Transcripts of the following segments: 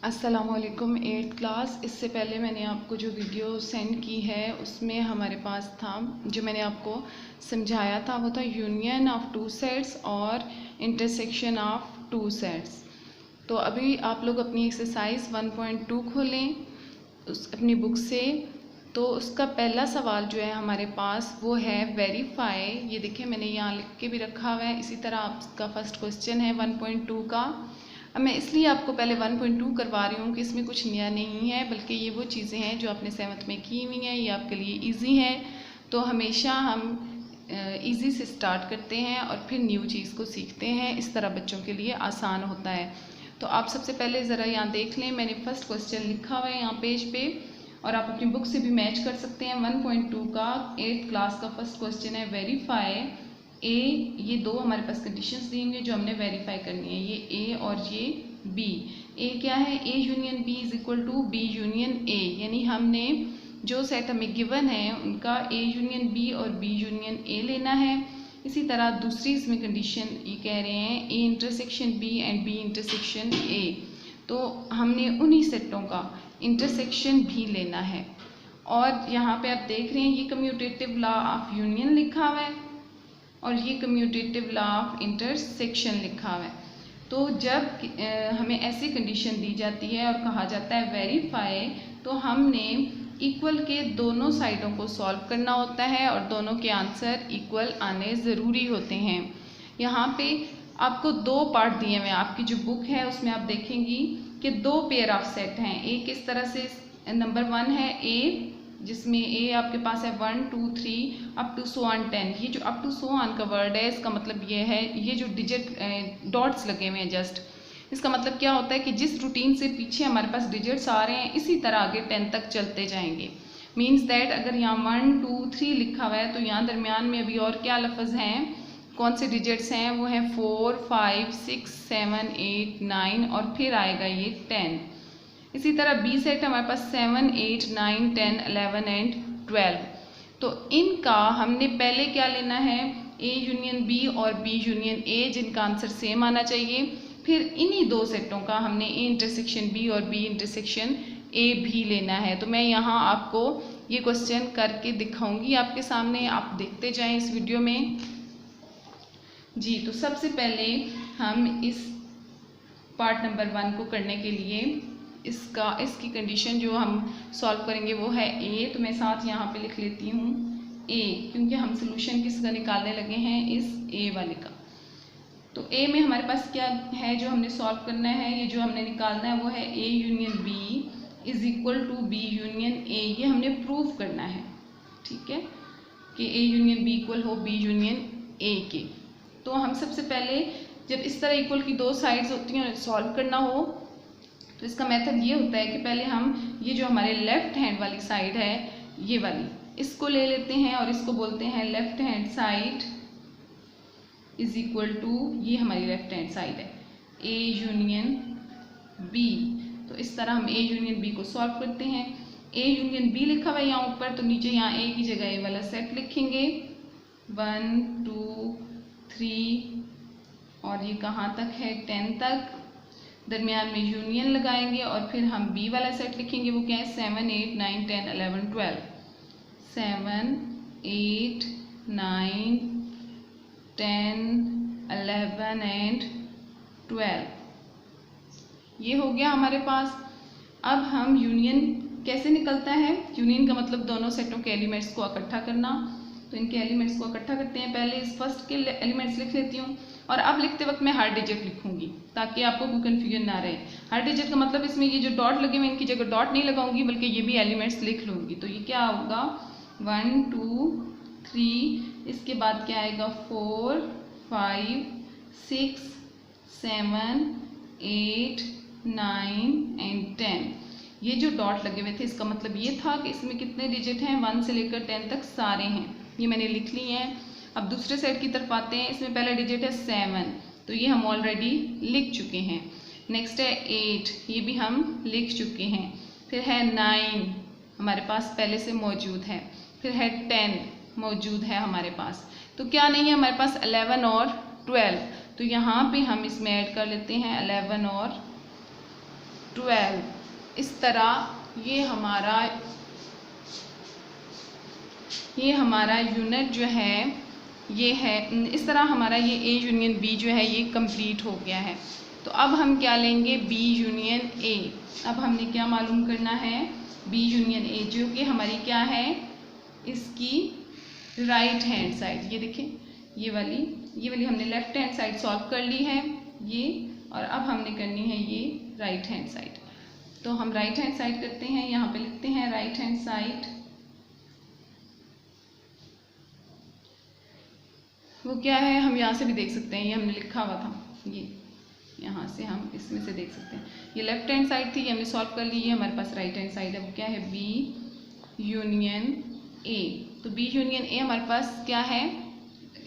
अस्सलामुअलैकुम 8th class. इससे पहले मैंने आपको जो वीडियो सेंड की है उसमें हमारे पास था, जो मैंने आपको समझाया था वो था यूनियन ऑफ टू सेट्स और इंटरसेक्शन ऑफ टू सेट्स। तो अभी आप लोग अपनी एक्सरसाइज 1.2 खोलें उस अपनी बुक से। तो उसका पहला सवाल जो है हमारे पास वो है वेरीफाई। ये देखिए मैंने यहाँ लिख के भी रखा हुआ है। इसी तरह आपका फर्स्ट क्वेश्चन है 1.2 का। अब मैं इसलिए आपको पहले 1.2 करवा रही हूँ कि इसमें कुछ नया नहीं है, बल्कि ये वो चीज़ें हैं जो आपने 7th में की हुई हैं, ये आपके लिए इजी है। तो हमेशा हम इजी से स्टार्ट करते हैं और फिर न्यू चीज़ को सीखते हैं। इस तरह बच्चों के लिए आसान होता है। तो आप सबसे पहले ज़रा यहाँ देख लें, मैंने फर्स्ट क्वेश्चन लिखा हुआ है यहाँ पेज पे, और आप अपनी बुक से भी मैच कर सकते हैं। 1.2 का 8th क्लास का फर्स्ट क्वेश्चन है वेरीफाई ए। ये दो हमारे पास कंडीशंस दी होंगी जो हमने वेरीफाई करनी है, ये ए और ये बी। ए क्या है? A union B is equal to B union A, यानी हमने जो सेट हमें गिवन है उनका ए यूनियन बी और बी यूनियन ए लेना है। इसी तरह दूसरी इसमें कंडीशन ये कह रहे हैं A intersection B and B intersection A, तो हमने उन्हीं सेटों का इंटरसेक्शन भी लेना है। और यहाँ पे आप देख रहे हैं ये कम्यूटेटिव लॉ ऑफ यूनियन लिखा हुआ है और ये कम्यूटेटिव लॉ ऑफ इंटरसेक्शन लिखा हुआ है। तो जब हमें ऐसी कंडीशन दी जाती है और कहा जाता है वेरीफाई, तो हमने इक्वल के दोनों साइडों को सॉल्व करना होता है और दोनों के आंसर इक्वल आने ज़रूरी होते हैं। यहाँ पे आपको दो पार्ट दिए हुए हैं। आपकी जो बुक है उसमें आप देखेंगी कि दो पेयर ऑफ सेट हैं। एक इस तरह से नंबर 1 है ए, जिसमें ए आपके पास है 1 2 3 अप टू सो ऑन 10। ये जो अप टू सो ऑन का वर्ड है, इसका मतलब ये है, ये जो डिजिट डॉट्स लगे हुए हैं जस्ट, इसका मतलब क्या होता है कि जिस रूटीन से पीछे हमारे पास डिजिट्स आ रहे हैं इसी तरह आगे 10 तक चलते जाएंगे। मीन्स दैट अगर यहाँ 1 2 3 लिखा हुआ है तो यहाँ दरमियान में अभी और क्या लफ्ज़ हैं, कौन से डिजिट्स हैं? वो हैं 4 5 6 7 8 9 और फिर आएगा ये 10। इसी तरह बी सेट हमारे पास 7 8 9 10 11 एंड 12। तो इनका हमने पहले क्या लेना है? ए यूनियन बी और बी यूनियन ए, जिनका आंसर सेम आना चाहिए। फिर इन्हीं दो सेटों का हमने ए इंटरसेक्शन बी और बी इंटरसेक्शन ए भी लेना है। तो मैं यहाँ आपको ये क्वेश्चन करके दिखाऊंगी आपके सामने, आप देखते जाएं इस वीडियो में जी। तो सबसे पहले हम इस पार्ट नंबर 1 को करने के लिए इसकी कंडीशन जो हम सॉल्व करेंगे वो है ए। तो मैं साथ यहाँ पे लिख लेती हूँ ए, क्योंकि हम सोल्यूशन किसका निकालने लगे हैं? इस ए वाले का। तो ए में हमारे पास क्या है जो हमने सॉल्व करना है? ये जो हमने निकालना है वो है A union B is equal to B union A. ये हमने प्रूव करना है, ठीक है, कि ए यूनियन बी इक्वल हो बी यूनियन ए के। तो हम सबसे पहले जब इस तरह इक्वल की दो साइड्स होती हैं सॉल्व करना हो तो इसका मेथड ये होता है कि पहले हम ये जो हमारे लेफ्ट हैंड वाली साइड है ये वाली, इसको ले लेते हैं और इसको बोलते हैं left hand side is equal to, ये हमारी लेफ्ट हैंड साइड है, ए यूनियन बी। तो इस तरह हम ए यूनियन बी को सॉल्व करते हैं। ए यूनियन बी लिखा हुआ है यहाँ ऊपर, तो नीचे यहाँ ए की जगह ए वाला सेट लिखेंगे 1 2 3 और ये कहाँ तक है? 10 तक। दरमियान में यूनियन लगाएंगे और फिर हम बी वाला सेट लिखेंगे, वो क्या है? 7 8 9 10 11 12। 7 8 9 10 11 एंड 12, ये हो गया हमारे पास। अब हम यूनियन कैसे निकलता है? यूनियन का मतलब दोनों सेटों के एलिमेंट्स को इकट्ठा करना। तो इनके एलिमेंट्स को इकट्ठा करते हैं। पहले इस फर्स्ट के एलिमेंट्स लिख लेती हूँ और अब लिखते वक्त मैं हर डिजिट लिखूंगी ताकि आपको कोई कन्फ्यूजन ना रहे। हर डिजिट का मतलब इसमें ये जो डॉट लगे हुए इनकी जगह डॉट नहीं लगाऊंगी, बल्कि ये भी एलिमेंट्स लिख लूँगी। तो ये क्या होगा? 1 2 3, इसके बाद क्या आएगा? 4 5 6 7 8 9 एंड 10। ये जो डॉट लगे हुए थे इसका मतलब ये था कि इसमें कितने डिजिट हैं? 1 से लेकर 10 तक सारे हैं। ये मैंने लिख लिए हैं। अब दूसरे साइड की तरफ आते हैं। इसमें पहला डिजिट है 7, तो ये हम ऑलरेडी लिख चुके हैं। नेक्स्ट है 8, ये भी हम लिख चुके हैं। फिर है 9, हमारे पास पहले से मौजूद है। फिर है 10 मौजूद है हमारे पास। तो क्या नहीं है हमारे पास? 11 और 12। तो यहाँ पे हम इसमें ऐड कर लेते हैं 11 और 12। इस तरह ये हमारा यूनिट जो है ये है, इस तरह हमारा ये ए यूनियन बी जो है ये कंप्लीट हो गया है। तो अब हम क्या लेंगे, बी यूनियन ए। अब हमने क्या मालूम करना है, बी यूनियन ए, जो कि हमारी क्या है, इसकी राइट हैंड साइड। ये देखिए ये वाली हमने लेफ्ट हैंड साइड सॉल्व कर ली है ये, और अब हमने करनी है ये राइट हैंड साइड। तो हम राइट हैंड साइड करते हैं, यहाँ पे लिखते हैं राइट हैंड साइड। वो क्या है हम यहाँ से भी देख सकते हैं, ये हमने लिखा हुआ था, ये यहाँ से हम इसमें से देख सकते हैं। ये लेफ्ट हैंड साइड थी, ये हमने सॉल्व कर ली, ये हमारे पास राइट हैंड साइड है। वो क्या है, बी यूनियन ए। तो बी यूनियन ए हमारे पास क्या है,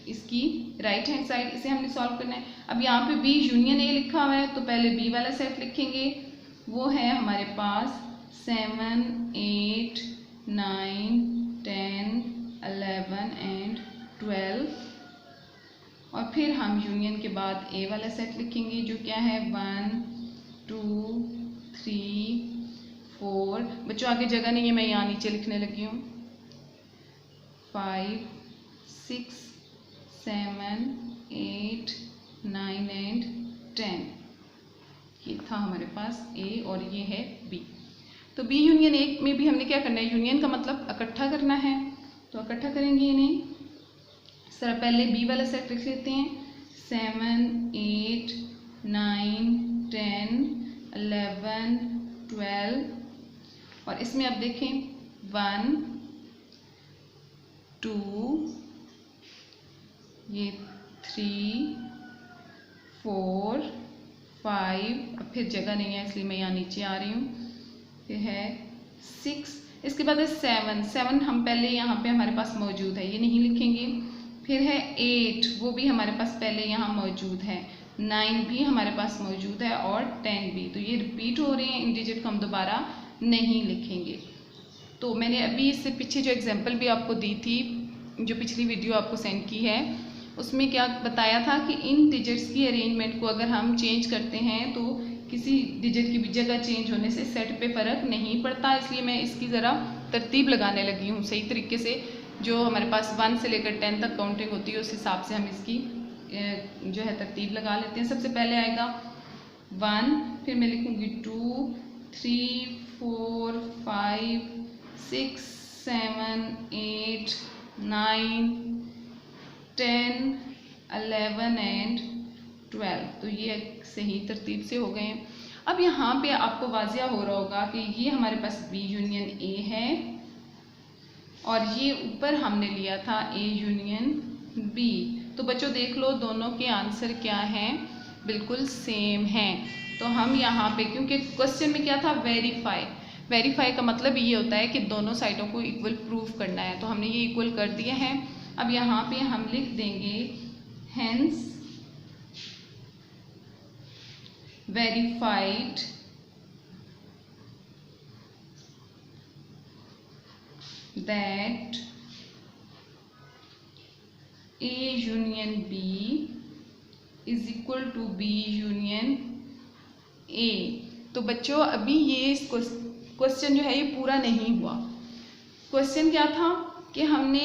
इसकी राइट हैंड साइड, इसे हमने सॉल्व करना है। अब यहाँ पे बी यूनियन ए लिखा हुआ है, तो पहले बी वाला सेट लिखेंगे। वो है हमारे पास 7, 8, 9, 10, 11 एंड 12। और फिर हम यूनियन के बाद ए वाला सेट लिखेंगे, जो क्या है 1, 2, 3, 4। बच्चों आगे जगह नहीं है, मैं यहाँ नीचे लिखने लगी हूँ। 5, 6, 7, 8, 9 एंड 10। ये था हमारे पास ए और ये है बी। तो बी यूनियन ए में भी हमने क्या करना है, यूनियन का मतलब इकट्ठा करना है, तो इकट्ठा करेंगे इन्हें। सर पहले बी वाला सेट लिख लेते हैं, 7, 8, 9, 10, 11, 12। और इसमें अब देखें 1, 2, ये 3, 4, 5। अब फिर जगह नहीं है इसलिए मैं यहाँ नीचे आ रही हूँ। फिर है 6, इसके बाद है 7 हम पहले यहाँ पे हमारे पास मौजूद है, ये नहीं लिखेंगे। फिर है 8, वो भी हमारे पास पहले यहाँ मौजूद है। 9 भी हमारे पास मौजूद है और 10 भी। तो ये रिपीट हो रहे हैं, इन डिजिट को हम दोबारा नहीं लिखेंगे। तो मैंने अभी इससे पीछे जो एग्जांपल भी आपको दी थी, जो पिछली वीडियो आपको सेंड की है, उसमें क्या बताया था कि इन डिजिट्स की अरेंजमेंट को अगर हम चेंज करते हैं तो किसी डिजिट की भी जगह चेंज होने से सेट पे फ़र्क नहीं पड़ता। इसलिए मैं इसकी ज़रा तरतीब लगाने लगी हूँ सही तरीके से। जो हमारे पास 1 से लेकर 10 तक काउंटिंग होती है, उस हिसाब से हम इसकी जो है तरतीब लगा लेते हैं। सबसे पहले आएगा 1, फिर मैं लिखूँगी 2, 3, 4, 5, 6, 7, 8, 9, 10, 11 एंड 12। तो ये सही तरतीब से हो गए हैं। अब यहाँ पे आपको वाज़िया हो रहा होगा कि ये हमारे पास बी यूनियन ए है और ये ऊपर हमने लिया था ए यूनियन बी। तो बच्चों देख लो दोनों के आंसर क्या हैं, बिल्कुल सेम हैं। तो हम यहाँ पे, क्योंकि क्वेश्चन में क्या था, वेरीफाई का मतलब ये होता है कि दोनों साइडों को इक्वल प्रूव करना है। तो हमने ये इक्वल कर दिए हैं। अब यहाँ पे हम लिख देंगे hence verified that A union B is equal to B union A। तो बच्चों अभी ये क्वेश्चन जो है ये पूरा नहीं हुआ। क्वेश्चन क्या था कि हमने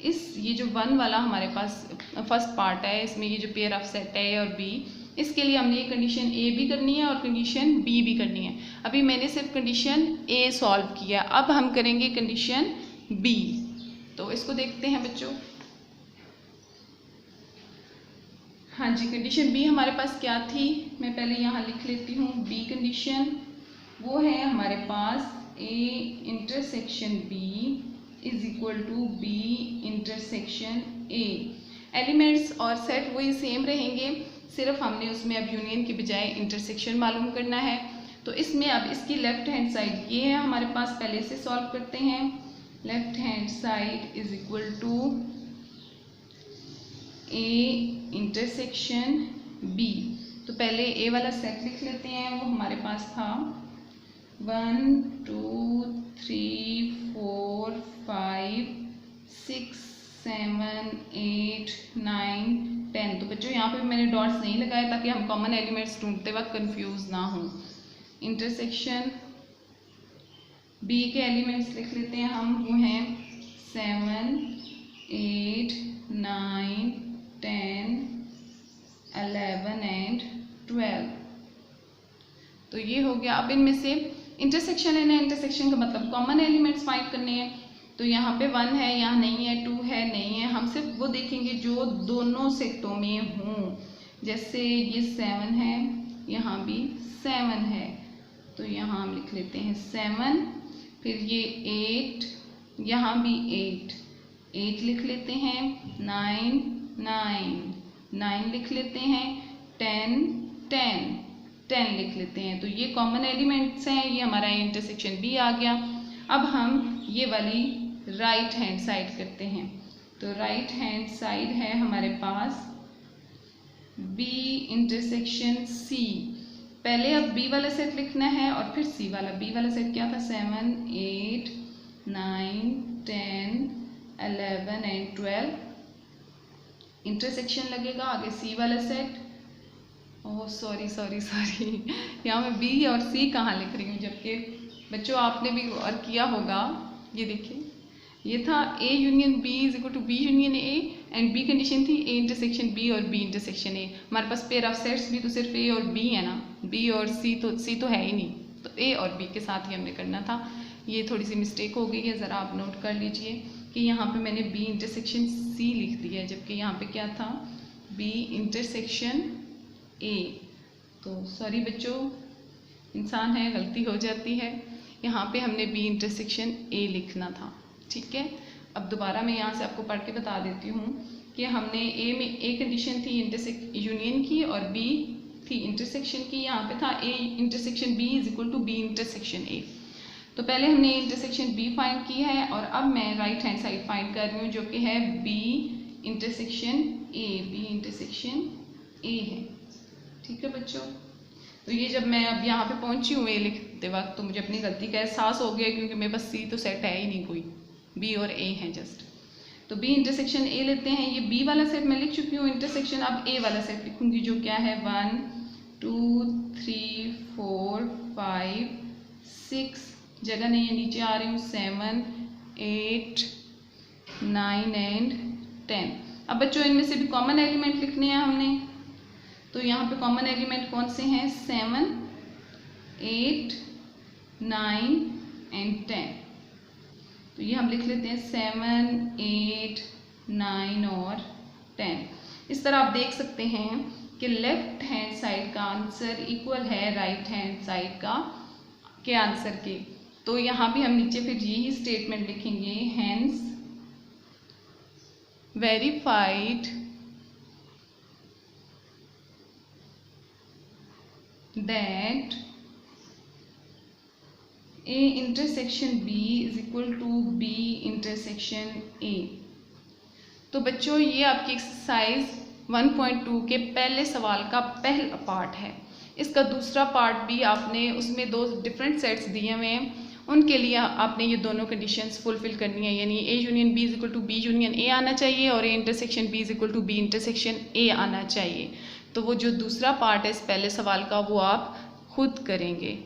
ये जो 1 वाला हमारे पास फर्स्ट पार्ट है, इसमें ये जो पेयर ऑफ सेट है A और B, इसके लिए हमने ये कंडीशन A भी करनी है और कंडीशन B भी करनी है। अभी मैंने सिर्फ कंडीशन A सॉल्व किया, अब हम करेंगे कंडीशन B। तो इसको देखते हैं बच्चों। हाँ जी, कंडीशन B हमारे पास क्या थी, मैं पहले यहाँ लिख लेती हूँ। B कंडीशन वो है हमारे पास A intersection B is equal to B intersection A। Elements और सेट वही सेम रहेंगे, सिर्फ हमने उसमें अब यूनियन के बजाय इंटरसेक्शन मालूम करना है। तो इसमें अब इसकी लेफ्ट हैंड साइड ये है हमारे पास, पहले से सॉल्व करते हैं। Left hand side is equal to A intersection B। तो पहले A वाला सेट लिख लेते हैं, वो हमारे पास था 1, 2, 3, 4, 5, 6, 7, 8, 9, 10। तो बच्चों यहाँ पे मैंने डॉट्स नहीं लगाए ताकि हम कॉमन एलिमेंट्स ढूंढते वक्त कंफ्यूज ना हों। इंटरसेक्शन बी के एलिमेंट्स लिख लेते हैं हम, वो हैं 7, 8, 9, 10, 11 एंड 12। तो ये हो गया। अब इनमें से इंटरसेक्शन है ना, इंटरसेक्शन का मतलब कॉमन एलिमेंट्स फाइंड करने हैं। तो यहाँ पे 1 है, यहाँ नहीं है, 2 है, नहीं है। हम सिर्फ वो देखेंगे जो दोनों सेटों में हों। जैसे ये 7 है, यहाँ भी 7 है, तो यहाँ हम लिख लेते हैं 7। फिर ये 8, यहाँ भी 8 लिख लेते हैं। 9 लिख लेते हैं। 10 लिख लेते हैं। तो ये कॉमन एलिमेंट्स हैं, ये हमारा इंटरसेक्शन बी आ गया। अब हम ये वाली राइट हैंड साइड करते हैं। तो राइट हैंड साइड है हमारे पास बी इंटरसेक्शन सी। पहले अब बी वाला सेट लिखना है और फिर सी वाला। बी वाला सेट क्या था? 7, 8, 9, 10, 11 एंड 12। इंटरसेक्शन लगेगा आगे सी वाला सेट। ओह सॉरी यहाँ मैं बी और सी कहाँ लिख रही हूँ, जबकि बच्चों आपने भी और किया होगा। ये देखिए, ये था A union B is equal to B union A and B condition थी A इंटरसेक्शन B और B इंटरसेक्शन A। हमारे पास पेयर ऑफ सेट्स भी तो सिर्फ A और B है ना, B और C तो है ही नहीं, तो A और B के साथ ही हमने करना था। ये थोड़ी सी मिस्टेक हो गई है, ज़रा आप नोट कर लीजिए कि यहाँ पे मैंने B इंटरसेक्शन C लिख दिया है, जबकि यहाँ पे क्या था? B intersection A। तो सॉरी बच्चों, इंसान है, गलती हो जाती है। यहाँ पे हमने B इंटरसेक्शन A लिखना था, ठीक है। अब दोबारा मैं यहाँ से आपको पढ़ के बता देती हूँ कि हमने A में A कंडीशन थी यूनियन की और B थी इंटरसेक्शन की। यहाँ पे था A intersection B is equal to B intersection A। तो पहले हमने इंटरसेक्शन B फाइंड की है और अब मैं राइट हैंड साइड फाइंड कर रही हूँ, जो कि है B intersection A। B intersection A है, ठीक है बच्चों। तो ये जब मैं अब यहाँ पे पहुँची हूँ A लिखते वक्त, तो मुझे अपनी गलती का एहसास हो गया, क्योंकि मेरे पास C तो सेट है ही नहीं कोई, B और A है जस्ट। तो B इंटरसेक्शन A लेते हैं। ये B वाला सेट मैं लिख चुकी हूँ इंटरसेक्शन, अब A वाला सेट लिखूँगी, जो क्या है 1, 2, 3, 4, 5, 6, जगह नहीं है नीचे आ रही हूँ, 7, 8, 9 एंड 10। अब बच्चों इनमें से भी कॉमन एलिमेंट लिखने हैं हमने। तो यहाँ पे कॉमन एलिमेंट कौन से हैं? 7, 8, 9 एंड 10। तो ये हम लिख लेते हैं 7, 8, 9 और 10। इस तरह आप देख सकते हैं कि लेफ्ट हैंड साइड का आंसर इक्वल है राइट हैंड साइड का के आंसर के। तो यहाँ भी हम नीचे फिर यही स्टेटमेंट लिखेंगे, hence verified that A intersection B is equal to B intersection A। तो बच्चों ये आपकी एक्सरसाइज 1.2 के पहले सवाल का पहला पार्ट है। इसका दूसरा पार्ट भी आपने, उसमें 2 डिफरेंट सेट्स दिए हुए हैं, उनके लिए आपने ये दोनों कंडीशंस फुलफिल करनी है, यानी A union B is equal to B union A आना चाहिए और A intersection B is equal to B intersection A आना चाहिए। तो वो जो दूसरा पार्ट है इस पहले सवाल का, वो आप खुद करेंगे।